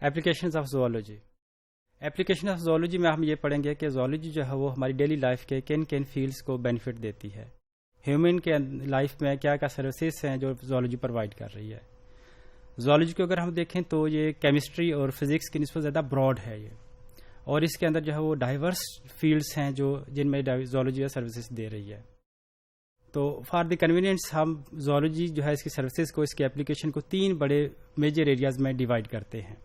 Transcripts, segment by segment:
Applications of zoology. Application of zoology میں ہم یہ پڑھیں گے کہ زوالوجی جو ہے وہ ہماری ڈیلی لائف کے کن کن فیلڈس کو بینیفٹ دیتی ہے. ہیومن کے لائف میں کیا کیا سروسز ہیں جو زوالوجی پرووائڈ کر رہی ہے. زوالوجی کو اگر ہم دیکھیں تو یہ کیمسٹری اور فزکس کی نسبت زیادہ براڈ ہے یہ, اور اس کے اندر جو ہے وہ ڈائیورس فیلڈس ہیں جو جن میں زوالوجی سروسز دے رہی ہے. تو فار دی کنوینئنس ہم زوالوجی جو ہے اس کی سروسز کو, اس کی اپلیکیشن کو 3 بڑے میجر ایریاز میں ڈیوائڈ کرتے ہیں.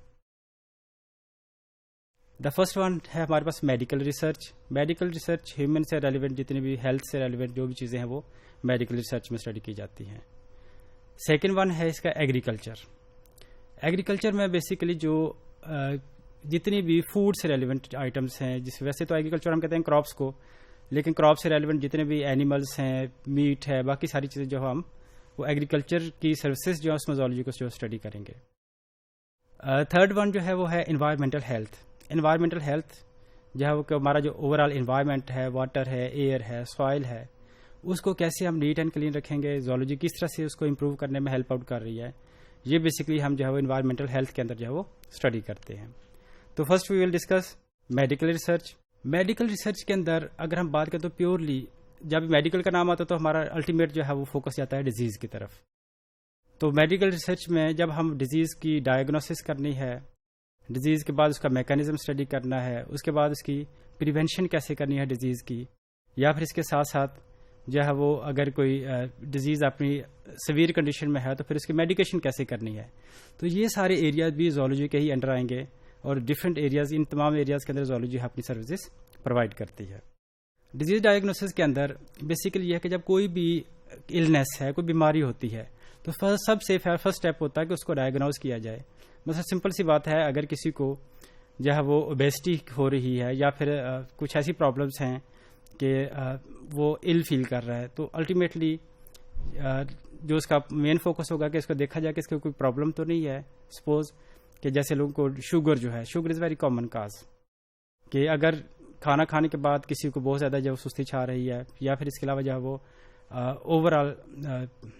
دا فرسٹ ون ہے ہمارے پاس medical research. Medical research human سے ریلیونٹ جتنی بھی ہیلتھ سے ریلیونٹ جو بھی چیزیں ہیں وہ میڈیکل ریسرچ میں اسٹڈی کی جاتی ہیں. سیکنڈ ون ہے اس کا ایگریکلچر. ایگریکلچر میں بیسیکلی جو جتنی بھی فوڈ سے ریلیونٹ آئٹمس ہیں, جس ویسے تو ایگریکلچر ہم کہتے ہیں کراپس کو, لیکن کراپ سے ریلیونٹ جتنے بھی اینیملس ہیں, میٹ ہے, باقی ساری چیزیں جو ہم وہ ایگریکلچر کی سروسز جو ہے اس میں زوالوجی کو جو اسٹڈی کریں گے. تھرڈ ون جو ہے وہ ہے انوائرمنٹل ہیلتھ. انوائرمنٹل ہیلتھ جو ہے وہ کہ ہمارا جو اوور آل انوائرمنٹ ہے, واٹر ہے, ایئر ہے, سوائل ہے, اس کو کیسے ہم نیٹ اینڈ کلین رکھیں گے, زوالوجی کس طرح سے اس کو امپروو کرنے میں ہیلپ آؤٹ کر رہی ہے. یہ بیسکلی ہم جو ہے وہ انوائرمنٹل ہیلتھ کے اندر جو ہے وہ اسٹڈی کرتے ہیں. تو first we will discuss medical research. Medical research کے اندر اگر ہم بات کریں تو پیورلی جب میڈیکل کا نام آتا ہے تو ہمارا الٹیمیٹ جو ہے وہ فوکس جاتا ہے ڈیزیز کی طرف. تو میڈیکل ریسرچ میں جب ہم ڈیزیز کی ڈائگنوسس کرنی ہے, ڈیزیز کے بعد اس کا میکانزم اسٹڈی کرنا ہے, اس کے بعد اس کی پریونشن کیسے کرنی ہے ڈیزیز کی, یا پھر اس کے ساتھ ساتھ جو ہے وہ اگر کوئی ڈیزیز اپنی سیویئر کنڈیشن میں ہے تو پھر اس کی میڈیکیشن کیسے کرنی ہے. تو یہ سارے ایریاز بھی زوالوجی کے ہی انڈر آئیں گے, اور ڈفرینٹ ایریاز, ان تمام ایریاز کے اندر زوالوجی اپنی سروسز پرووائڈ کرتی ہے. ڈیزیز ڈائگنوسس کے اندر بیسیکلی یہ ہے کہ جب کوئی بھی النس ہے, کوئی بیماری ہوتی ہے, تو سب سے فرسٹ اسٹیپ ہوتا ہے کہ اس کو ڈائگنوز کیا جائے. مثلا سمپل سی بات ہے, اگر کسی کو جو ہے وہ اوبیسٹی ہو رہی ہے یا پھر کچھ ایسی پرابلمس ہیں کہ وہ ال فیل کر رہا ہے, تو الٹیمیٹلی جو اس کا مین فوکس ہوگا کہ اس کو دیکھا جائے کہ اس کو کوئی پرابلم تو نہیں ہے. سپوز کہ جیسے لوگوں کو شوگر جو ہے, sugar is very common cause, کہ اگر کھانا کھانے کے بعد کسی کو بہت زیادہ جو سستی چھا رہی ہے, یا پھر اس کے علاوہ جو ہے وہ اوور آل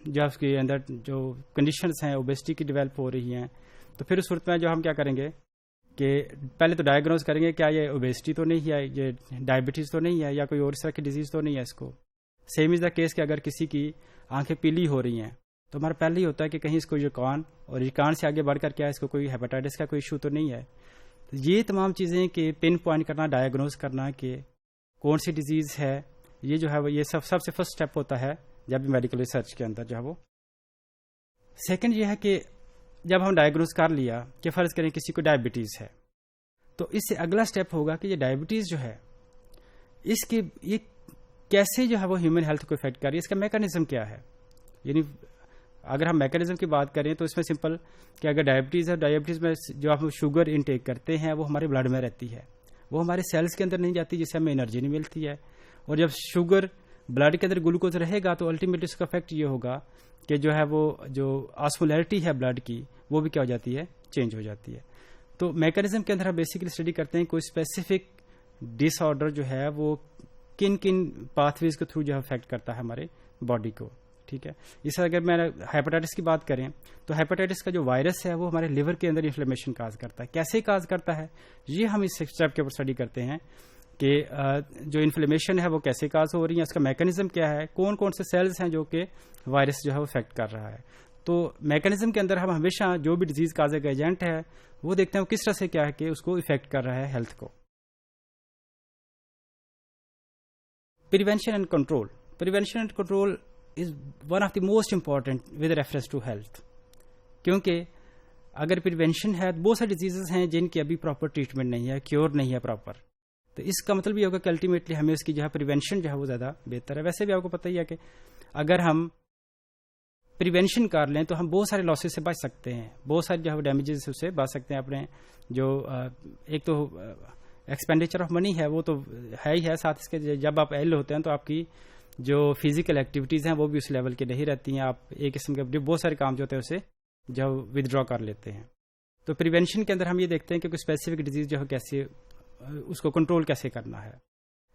جو اس کے اندر جو کنڈیشنز ہیں اوبیسٹی کی ڈیولپ ہو رہی ہیں, تو پھر اس صورت میں جو ہم کیا کریں گے کہ پہلے تو ڈائگنوز کریں گے کیا یہ اوبیسٹی تو نہیں ہے, یہ ڈائبٹیز تو نہیں ہے, یا کوئی اور اس طرح کی ڈیزیز تو نہیں ہے اس کو. سیم از دا کیس کہ اگر کسی کی آنکھیں پیلی ہو رہی ہیں تو ہمارا پہلے ہی ہوتا ہے کہ کہیں اس کو یقان, اور یقان سے آگے بڑھ کر کیا اس کو کوئی ہیپاٹائٹس کا کوئی ایشو تو نہیں ہے. تو یہ تمام چیزیں کہ پن پوائنٹ کرنا, ڈائگنوز کرنا کہ کون سی ڈیزیز ہے, یہ جو ہے وہ یہ سب سے فرسٹ اسٹیپ ہوتا ہے جب بھی میڈیکل ریسرچ کے اندر جو ہے وہ. سیکنڈ یہ ہے کہ جب ہم ڈائگنوز کر لیا کہ فرض کریں کسی کو ڈائبٹیز ہے, تو اس سے اگلا اسٹیپ ہوگا کہ یہ ڈائبٹیز جو ہے اس کے یہ کیسے جو ہے وہ ہیومن ہیلتھ کو افیکٹ کر رہی ہے, اس کا میکانزم کیا ہے. یعنی اگر ہم میکانزم کی بات کریں تو اس میں سمپل کہ اگر ڈائبٹیز ہے, ڈائبٹیز میں جو ہم شوگر انٹیک کرتے ہیں وہ ہمارے بلڈ میں رہتی ہے, وہ ہمارے سیلز کے اندر نہیں جاتی, جس سے ہمیں انرجی نہیں ملتی ہے. اور جب شوگر بلڈ کے اندر گلوکوز رہے گا تو الٹیمیٹلی اس کا افیکٹ یہ ہوگا کہ جو ہے وہ جو آسمولیرٹی ہے بلڈ کی وہ بھی کیا ہو جاتی ہے, چینج ہو جاتی ہے. تو میکانزم کے اندر ہم بیسیکلی اسٹڈی کرتے ہیں کوئی اسپیسیفک ڈس آرڈر جو ہے وہ کن کن پاتھ ویز کے تھرو جو ہے افیکٹ کرتا ہے ہمارے باڈی کو. ٹھیک ہے, اس طرح اگر میں ہیپاٹائٹس کی بات کریں تو ہیپاٹائٹس کا جو وائرس ہے وہ ہمارے لیور کے اندر انفلیمیشن کاز کرتا ہے. کیسے کاز کرتا ہے یہ ہم اس اسٹیپ کے اوپر اسٹڈی کرتے ہیں کہ جو انفلیمیشن ہے وہ کیسے کاز ہو رہی ہے, اس کا میکانزم کیا ہے, کون کون سے سیلز ہیں جو کہ وائرس جو ہے وہ افیکٹ کر رہا ہے. تو میکانزم کے اندر ہم ہمیشہ جو بھی ڈیزیز کازے کا ایجنٹ ہے وہ دیکھتے ہیں وہ کس طرح سے کیا ہے کہ اس کو افیکٹ کر رہا ہے ہیلتھ کو. Prevention and control. Prevention and control is one of the most important with reference to health, کیونکہ اگر پریونشن ہے بہت ساری ڈیزیزز ہیں جن کی ابھی پراپر ٹریٹمنٹ نہیں ہے, کیور نہیں ہے پراپر, تو اس کا مطلب یہ ہوگا کہ الٹیمیٹلی ہمیں اس کی جو ہے پریونشن جو ہے وہ زیادہ بہتر ہے. ویسے بھی آپ کو پتہ ہی ہے کہ اگر ہم پریونشن کر لیں تو ہم بہت سارے لاسز سے بچ سکتے ہیں, بہت سارے جو ہے ڈیمیجز سے بچ سکتے ہیں. اپنے جو ایک تو ایکسپینڈیچر آف منی ہے وہ تو ہے ہی ہے, ساتھ اس کے جب آپ ایل ہوتے ہیں تو آپ کی جو فزیکل ایکٹیویٹیز ہیں وہ بھی اس لیول کی نہیں رہتی ہیں, آپ ایک قسم کے بہت سارے کام جو ہوتے ہیں اسے جو ودرا کر لیتے ہیں. تو پریونشن کے اندر ہم یہ دیکھتے ہیں کہ کوئی اسپیسیفک ڈیزیز جو ہے کیسے اس کو کنٹرول کیسے کرنا ہے.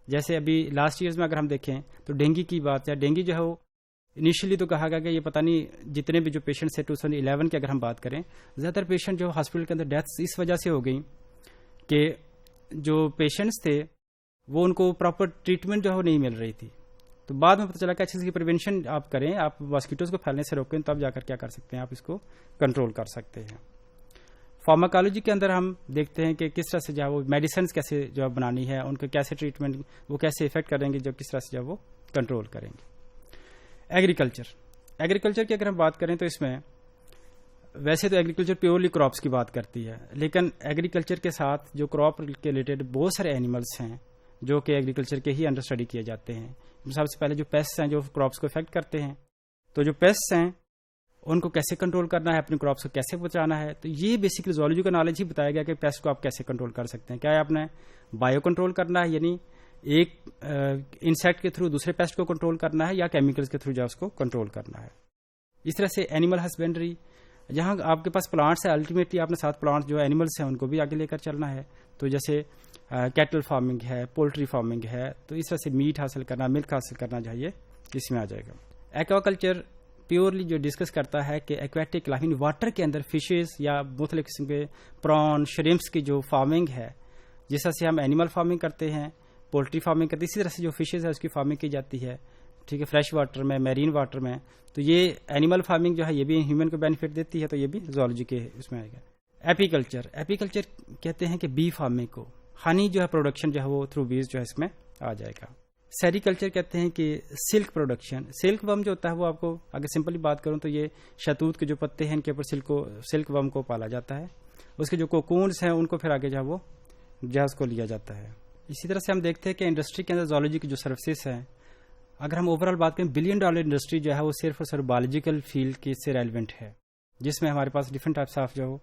جیسے ابھی لاسٹ ایئرز میں اگر ہم دیکھیں تو ڈینگی کی بات ہے, ڈینگی جو ہے وہ انیشلی تو کہا گیا کہ یہ پتہ نہیں جتنے بھی جو پیشنٹس ہیں 2011 کی اگر ہم بات کریں، زیادہ تر پیشنٹ جو ہاسپٹل کے اندر ڈیتھس اس وجہ سے ہو گئیں کہ جو پیشنٹس تھے وہ ان کو پراپر ٹریٹمنٹ جو ہے وہ نہیں مل رہی تھی. تو بعد میں پتہ چلا کہ اچھے سے پریونشن آپ کریں، آپ ماسکیٹوز کو پھیلنے سے روکیں، تب جا کر کیا کر سکتے ہیں، آپ اس کو کنٹرول کر سکتے ہیں. فارماکالوجی کے اندر ہم دیکھتے ہیں کہ کس طرح سے جو ہے وہ میڈیسنس کیسے جو بنانی ہے، ان کو کیسے ٹریٹمنٹ وہ کیسے افیکٹ کریں گے، جو کس طرح سے جو وہ کنٹرول کریں گے. ایگریکلچر کی اگر ہم بات کریں تو اس میں ویسے تو ایگریکلچر پیورلی کراپس کی بات کرتی ہے، لیکن ایگریکلچر کے ساتھ جو کراپ کے ریلیٹڈ بہت سارے اینیملس ہیں جو کہ ایگریکلچر کے ہی انڈر اسٹڈی کیے جاتے ہیں. سب سے پہلے جو پیسٹ ہیں جو کراپس کو افیکٹ کرتے ہیں، تو جو پیسٹ ہیں ان کو کیسے کنٹرول کرنا ہے، اپنے کراپس کو کیسے بچانا ہے. تو یہ بیسکلی زوالوجی کا نالج ہی بتایا گیا کہ پیسٹ کو آپ کیسے کنٹرول کر سکتے ہیں. کیا آپ نے بایو کنٹرول کرنا ہے، یعنی ایک انسیکٹ کے تھرو دوسرے پیسٹ کو کنٹرول کرنا ہے، یا کیمیکلز کے تھرو جو اس کو کنٹرول کرنا ہے. اس طرح سے اینیمل ہسبینڈری، جہاں آپ کے پاس پلانٹس ہیں، الٹیمیٹلی آپ نے ساتھ پلانٹ جو اینیملس ہیں ان کو بھی آگے لے کر چلنا ہے. تو جیسے کیٹل فارمنگ ہے، پولٹری فارمنگ ہے، تو اس طرح سے میٹ حاصل کرنا، ملک حاصل کرنا چاہیے، اس میں آ جائے گا. ایکوا کلچر پیورلی جو ڈسکس کرتا ہے کہ ایکویٹک لائف واٹر کے اندر فشز یا مختلف قسم کے پران شریمپس کی جو فارمنگ ہے، جس طرح سے ہم اینیمل فارمنگ کرتے ہیں، پولٹری فارمنگ کرتے ہیں، اسی طرح سے جو فشز ہے اس کی فارمنگ کی جاتی ہے. ٹھیک ہے، فریش واٹر میں، میرین واٹر میں. تو یہ اینیمل فارمنگ جو ہے یہ بھی ہیومن کو بینیفٹ دیتی ہے، تو یہ بھی زوالوجی کے اس میں آئے گا. ایپیکلچر کہتے ہیں کہ بی فارمنگ کو، ہنی جو ہے پروڈکشن جو ہے وہ تھرو بیز جو ہے اس میں آ جائے گا. سیریکلچر کہتے ہیں کہ سلک پروڈکشن، سلک ورم جو ہوتا ہے وہ آپ کو اگر سمپلی بات کروں تو یہ شہتوت کے جو پتے ہیں ان کے اوپر سلک ورم کو پالا جاتا ہے. اس کے جو کوکونز ہیں ان کو پھر آگے جو ہے وہ جہاز کو لیا جاتا ہے. اسی طرح سے ہم دیکھتے ہیں کہ انڈسٹری کے اندر زوالوجی کی جو سروسز ہیں، اگر ہم اوور آل بات کریں $1 بلین انڈسٹری جو ہے وہ صرف اور صرف بایولوجیکل فیلڈ کی سے ریلیونٹ ہے، جس میں ہمارے پاس ڈفرنٹ ٹائپس آف جو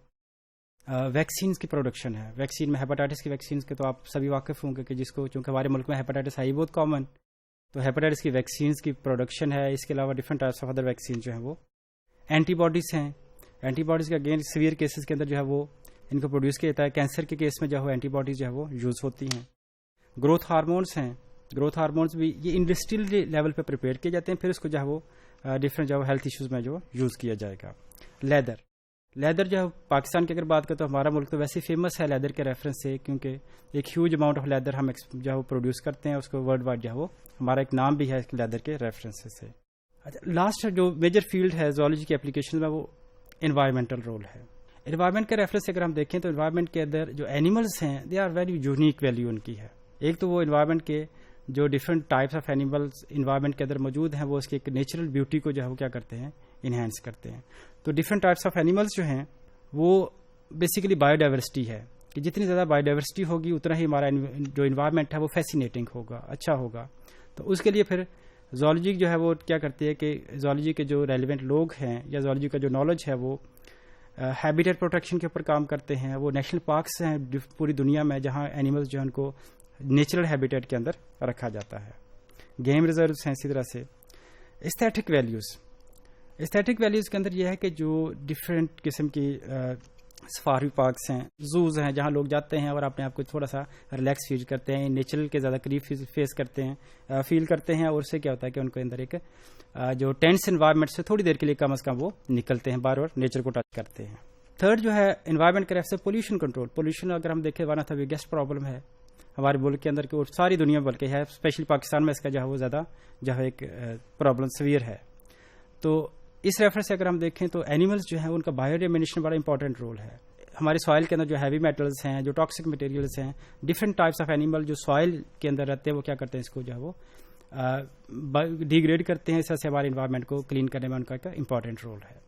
ویکسینز کی پروڈکشن ہے. ویکسین میں ہیپاٹائٹس کی ویکسینز کے تو آپ سبھی واقف ہوں گے کہ جس کو چونکہ ہمارے ملک میں ہیپاٹائٹس آئی بہت کامن، تو ہیپاٹائٹس کی ویکسینز کی پروڈکشن ہے. اس کے علاوہ different types of other vaccine جو ہیں وہ اینٹی باڈیز ہیں. اینٹی باڈیز کا اگین سیویئر کیسز کے اندر جو ہے وہ ان کو پروڈیوس کیا جاتا ہے. کینسر کے کیس میں جو ہے اینٹی باڈیز جو ہے وہ یوز ہوتی ہیں. گروتھ ہارمونس ہیں، گروتھ ہارمونس بھی یہ انڈسٹریل لیول پہ پریپیئر کیے جاتے ہیں، پھر اس کو جو ہے وہ ڈفرنٹ جو ہے ہیلتھ ایشوز میں جو یوز کیا جائے گا. لیدر جو ہے پاکستان کی اگر بات کریں تو ہمارا ملک تو ویسے فیمس ہے لیدر کے ریفرنس سے، کیونکہ ایک ہیوج اماؤنٹ آف لیدر ہم جو ہے وہ پروڈیوس کرتے ہیں. اس کو ورلڈ وائڈ جو ہے وہ ہمارا ایک نام بھی ہے لیدر کے ریفرنس سے. لاسٹ جو میجر فیلڈ ہے زوالوجی کی اپلیکیشن میں وہ انوائرمنٹل رول ہے. انوائرمنٹ کے ریفرنس سے اگر ہم دیکھیں تو انوائرمنٹ کے اندر جو اینیملس ہیں they are very unique value ان کی ہے. ایک تو وہ انوائرمنٹ کے جو different types of animals environment کے اندر موجود ہیں وہ اس کی ایک نیچرل بیوٹی کو جو ہے وہ کیا کرتے ہیں، انہینس کرتے ہیں. تو ڈفرنٹ ٹائپس آف اینیملس جو ہیں وہ بیسیکلی بایو ڈائیورسٹی ہے کہ جتنی زیادہ بایو ڈائیورسٹی ہوگی اتنا ہی ہمارا جو انوائرمنٹ ہے وہ فیسینیٹنگ ہوگا، اچھا ہوگا. تو اس کے لیے پھر زوالوجی جو ہے وہ کیا کرتی ہے کہ زوالوجی کے جو ریلیونٹ لوگ ہیں یا زوالوجی کا جو نالج ہے وہ ہیبیٹیٹ پروٹیکشن کے اوپر کام کرتے ہیں. وہ نیشنل پارکس ہیں پوری دنیا میں جہاں اینیملز جو ہیں ان کو نیچرل ہیبیٹیٹ کے اندر رکھا جاتا ہے. گیم ریزروز ہیں. اسی طرح سے استھیٹک ویلیوز کے اندر یہ ہے کہ جو ڈفرینٹ قسم کی سفاری پارکس ہیں، زوز ہیں، جہاں لوگ جاتے ہیں اور اپنے آپ کو تھوڑا سا ریلیکس فیل کرتے ہیں، نیچرل کے زیادہ قریب فیل کرتے ہیں. اور اس سے کیا ہوتا ہے کہ ان کے اندر ایک جو ٹینس انوائرمنٹ سے تھوڑی دیر کے لیے کم از کم وہ نکلتے ہیں باہر اور نیچر کو ٹچ کرتے ہیں. تھرڈ جو ہے انوائرمنٹ کے ریفر سے پولوشن کنٹرول. پولوشن اگر ہم دیکھیں one of the biggest problem ہے ہمارے ملک کے اندر اور ساری دنیا بلکہ ہے، اسپیشلی پاکستان میں اس کا جو ہے وہ زیادہ جو ہے ایک پرابلم سویئر ہے. تو اس ریفر سے اگر ہم دیکھیں تو اینیملز جو ہیں ان کا بایو ڈیمینیشن بڑا امپورٹنٹ رول ہے. ہمارے سوائل کے اندر جو ہیوی میٹلز ہیں، جو ٹاکسک مٹیریلز ہیں، ڈفرنٹ ٹائپس آف اینیمل جو سوائل کے اندر رہتے ہیں وہ کیا کرتے ہیں، اس کو جو ہے وہ ڈیگریڈ کرتے ہیں. اس طرح سے ہمارے انوائرمنٹ کو کلین کرنے میں ان کا ایک امپورٹنٹ رول ہے.